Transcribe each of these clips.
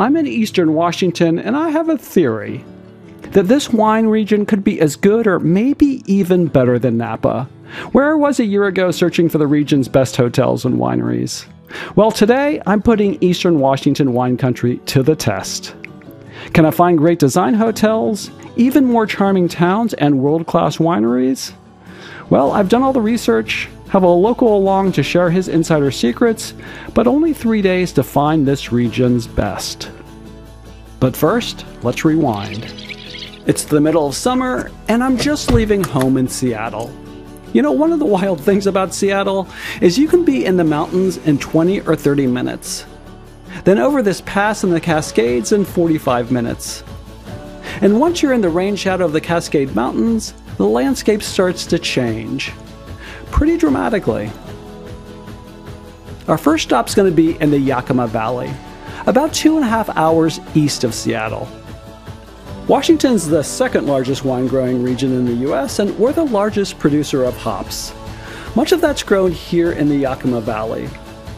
I'm in eastern Washington, and I have a theory that this wine region could be as good or maybe even better than Napa, where I was a year ago searching for the region's best hotels and wineries. Well, today I'm putting eastern Washington wine country to the test. Can I find great design hotels, even more charming towns, and world-class wineries? Well, I've done all the research, have a local along to share his insider secrets, but only 3 days to find this region's best. But first, let's rewind. It's the middle of summer, and I'm just leaving home in Seattle. You know, one of the wild things about Seattle is you can be in the mountains in 20 or 30 minutes. Then over this pass in the Cascades in 45 minutes. And once you're in the rain shadow of the Cascade Mountains, the landscape starts to change. Pretty dramatically. Our first stop's going to be in the Yakima Valley, about 2.5 hours east of Seattle. Washington's the second largest wine growing region in the US, and we're the largest producer of hops. Much of that's grown here in the Yakima Valley,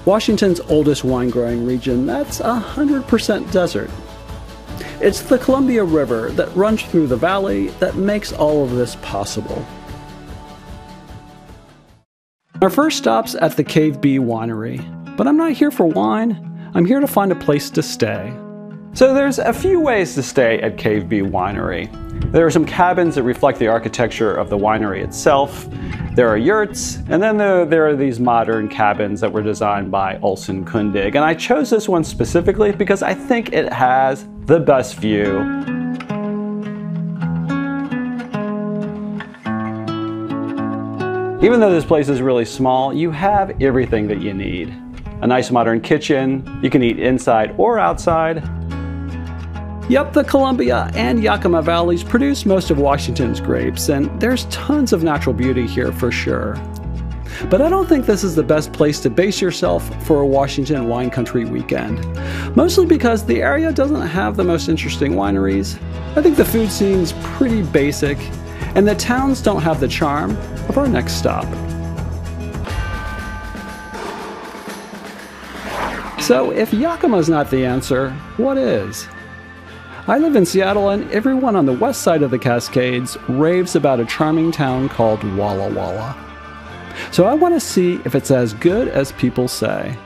Washington's oldest wine growing region that's 100% desert. It's the Columbia River that runs through the valley that makes all of this possible. Our first stop's at the Cave B Winery, but I'm not here for wine, I'm here to find a place to stay. So there's a few ways to stay at Cave B Winery. There are some cabins that reflect the architecture of the winery itself. There are yurts, and then there are these modern cabins that were designed by Olson Kundig. And I chose this one specifically because I think it has the best view. Even though this place is really small, you have everything that you need. A nice modern kitchen, you can eat inside or outside. Yep, the Columbia and Yakima Valleys produce most of Washington's grapes, and there's tons of natural beauty here for sure. But I don't think this is the best place to base yourself for a Washington wine country weekend. Mostly because the area doesn't have the most interesting wineries. I think the food scene's pretty basic, and the towns don't have the charm of our next stop. So if Yakima's not the answer, what is? I live in Seattle, and everyone on the west side of the Cascades raves about a charming town called Walla Walla. So I want to see if it's as good as people say.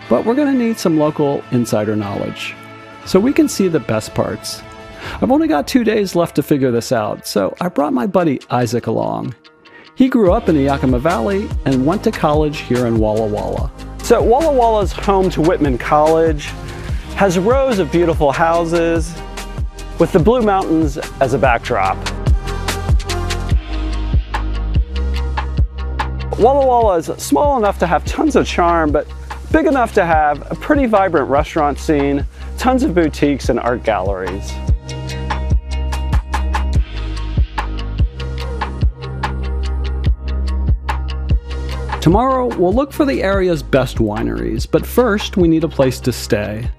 But we're going to need some local insider knowledge, so we can see the best parts. I've only got 2 days left to figure this out, so I brought my buddy Isaac along. He grew up in the Yakima Valley and went to college here in Walla Walla. So Walla Walla is home to Whitman College, has rows of beautiful houses, with the Blue Mountains as a backdrop. Walla Walla is small enough to have tons of charm, but big enough to have a pretty vibrant restaurant scene, tons of boutiques and art galleries. Tomorrow, we'll look for the area's best wineries, but first we need a place to stay.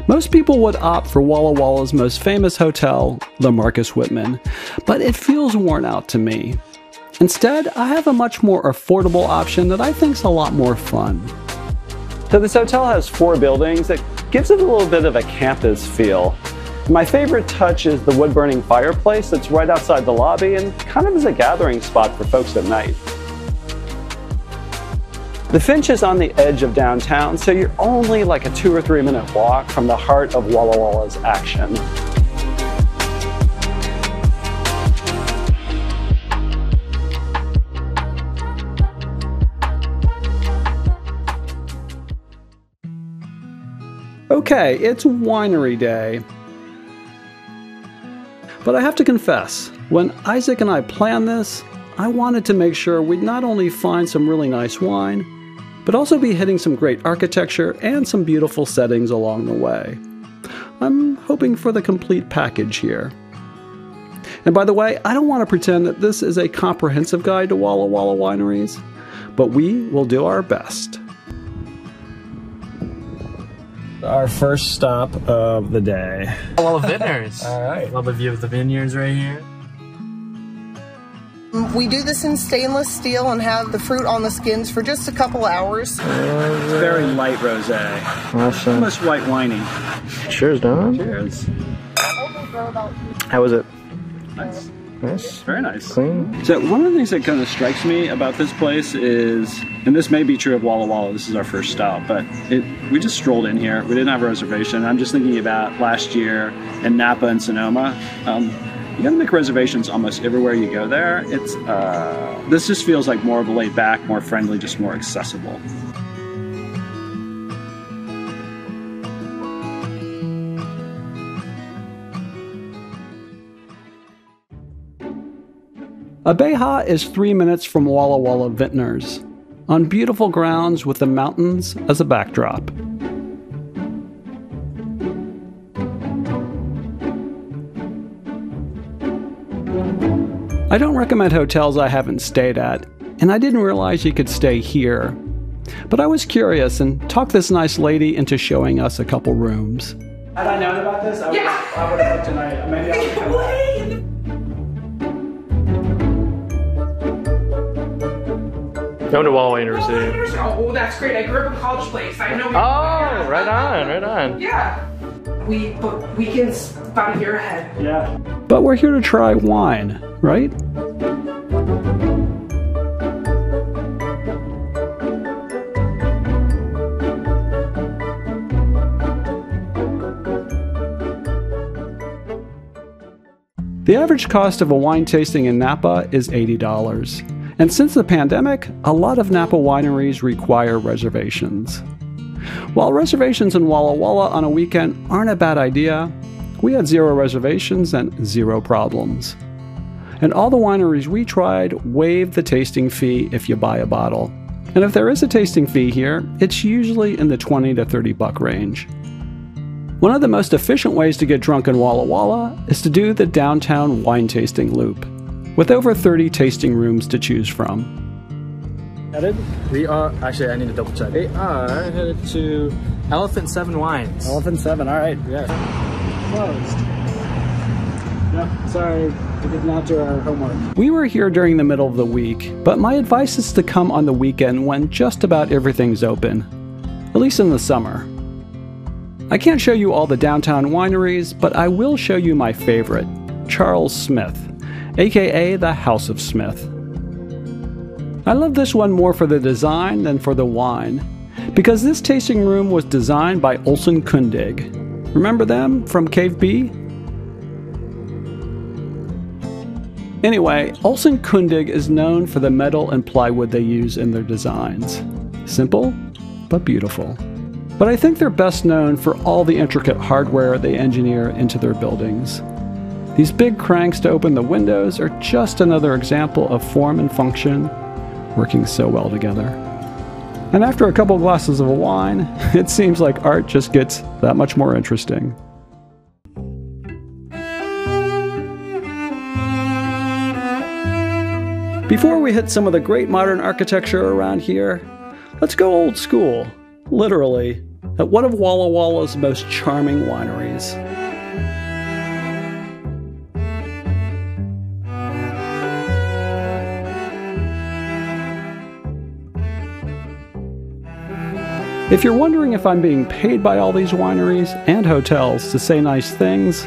Most people would opt for Walla Walla's most famous hotel, the Marcus Whitman, but it feels worn out to me. Instead, I have a much more affordable option that I think's a lot more fun. So this hotel has 4 buildings that gives it a little bit of a campus feel. My favorite touch is the wood-burning fireplace that's right outside the lobby and kind of is a gathering spot for folks at night. The Finch is on the edge of downtown, so you're only like a 2 or 3 minute walk from the heart of Walla Walla's action. Okay, it's winery day. But I have to confess, when Isaac and I planned this, I wanted to make sure we'd not only find some really nice wine, but also be hitting some great architecture and some beautiful settings along the way. I'm hoping for the complete package here. And by the way, I don't want to pretend that this is a comprehensive guide to Walla Walla wineries, but we will do our best. Our first stop of the day. Walla Vintners. All right. Love the view of the vineyards right here. We do this in stainless steel and have the fruit on the skins for just a couple hours. It's very light rosé. Awesome. Almost white winey. Cheers, Don. Cheers. How was it? Nice. Nice. Very nice. Clean. So one of the things that kind of strikes me about this place is, and this may be true of Walla Walla, this is our first stop, but we just strolled in here. We didn't have a reservation. I'm just thinking about last year in Napa and Sonoma. You gotta make reservations almost everywhere you go there. This just feels like more of a laid back, more friendly, just more accessible. Abeja is 3 minutes from Walla Walla Vintners, on beautiful grounds with the mountains as a backdrop. I don't recommend hotels I haven't stayed at, and I didn't realize you could stay here. But I was curious and talked this nice lady into showing us a couple rooms. Had I known about this, I would have booked tonight. Maybe I would Wait! Going to Walla University. Oh, that's great. I grew up in College Place. I know. Oh, right on, right on. Yeah. We book weekends about a year ahead. Yeah. But we're here to try wine, right? The average cost of a wine tasting in Napa is $80. And since the pandemic, a lot of Napa wineries require reservations. While reservations in Walla Walla on a weekend aren't a bad idea, we had 0 reservations and 0 problems. And all the wineries we tried waived the tasting fee if you buy a bottle. And if there is a tasting fee here, it's usually in the $20 to $30 range. One of the most efficient ways to get drunk in Walla Walla is to do the downtown wine tasting loop, with over 30 tasting rooms to choose from. Headed? We are, actually I need to double check. We are headed to Elephant 7 Wines. Elephant 7, alright. Yes. Closed. Yep, sorry, we did not do our homework. We were here during the middle of the week, but my advice is to come on the weekend when just about everything's open, at least in the summer. I can't show you all the downtown wineries, but I will show you my favorite, Charles Smith, a.k.a. the House of Smith. I love this one more for the design than for the wine, because this tasting room was designed by Olson Kundig. Remember them from Cave B? Anyway, Olson Kundig is known for the metal and plywood they use in their designs. Simple, but beautiful. But I think they're best known for all the intricate hardware they engineer into their buildings. These big cranks to open the windows are just another example of form and function working so well together. And after a couple glasses of wine, it seems like art just gets that much more interesting. Before we hit some of the great modern architecture around here, let's go old school, literally, at one of Walla Walla's most charming wineries. If you're wondering if I'm being paid by all these wineries and hotels to say nice things,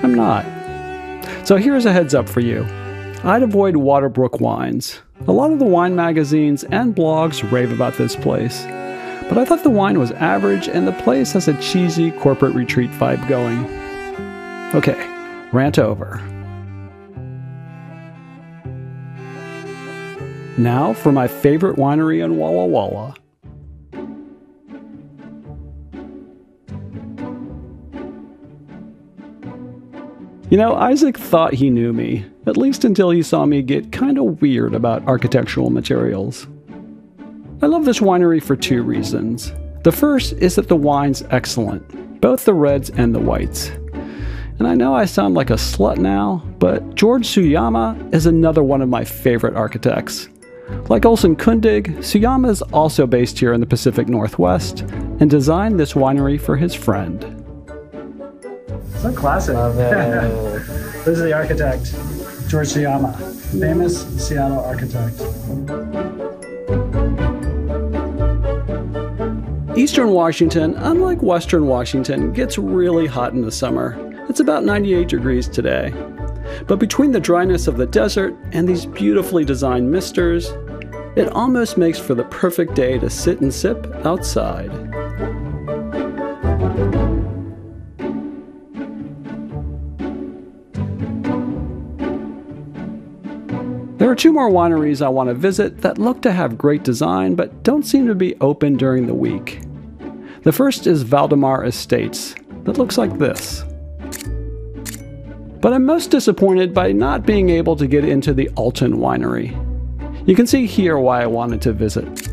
I'm not. So here's a heads up for you. I'd avoid Waterbrook Wines. A lot of the wine magazines and blogs rave about this place, but I thought the wine was average and the place has a cheesy corporate retreat vibe going. Okay, rant over. Now for my favorite winery in Walla Walla. You know, Isaac thought he knew me, at least until he saw me get kind of weird about architectural materials. I love this winery for 2 reasons. The first is that the wine's excellent, both the reds and the whites. And I know I sound like a slut now, but George Tsuyama is another one of my favorite architects. Like Olson Kundig, Tsuyama is also based here in the Pacific Northwest and designed this winery for his friend. So classic. This is the architect, George Tsuyama. famous Seattle architect. Eastern Washington, unlike Western Washington, gets really hot in the summer. It's about 98 degrees today. But between the dryness of the desert and these beautifully designed misters, it almost makes for the perfect day to sit and sip outside. There are 2 more wineries I want to visit that look to have great design but don't seem to be open during the week. The first is Valdemar Estates, that looks like this. But I'm most disappointed by not being able to get into the Alton Winery. You can see here why I wanted to visit.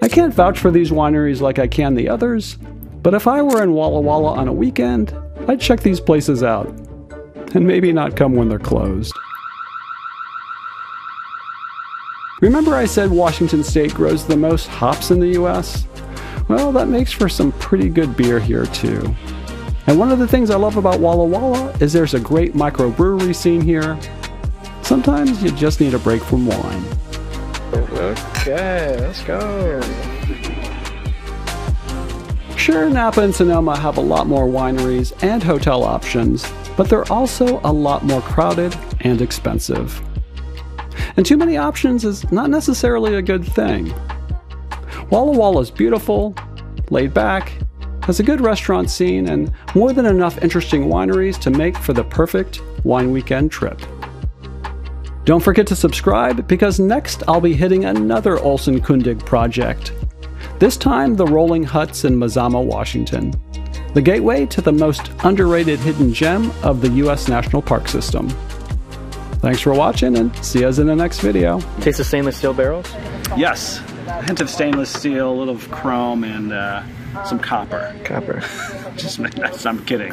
I can't vouch for these wineries like I can the others, but if I were in Walla Walla on a weekend, I'd check these places out, and maybe not come when they're closed. Remember I said Washington State grows the most hops in the US? Well, that makes for some pretty good beer here too. And one of the things I love about Walla Walla is there's a great microbrewery scene here. Sometimes you just need a break from wine. Okay, let's go. Sure, Napa and Sonoma have a lot more wineries and hotel options, but they're also a lot more crowded and expensive. And too many options is not necessarily a good thing. Walla Walla is beautiful, laid back, has a good restaurant scene, and more than enough interesting wineries to make for the perfect wine weekend trip. Don't forget to subscribe, because next I'll be hitting another Olson Kundig project. This time the Rolling Huts in Mazama, Washington, the gateway to the most underrated hidden gem of the US National Park System. Thanks for watching, and see us in the next video. Taste the stainless steel barrels? Yes, a hint of stainless steel, a little of chrome, and some copper. Copper. I'm kidding.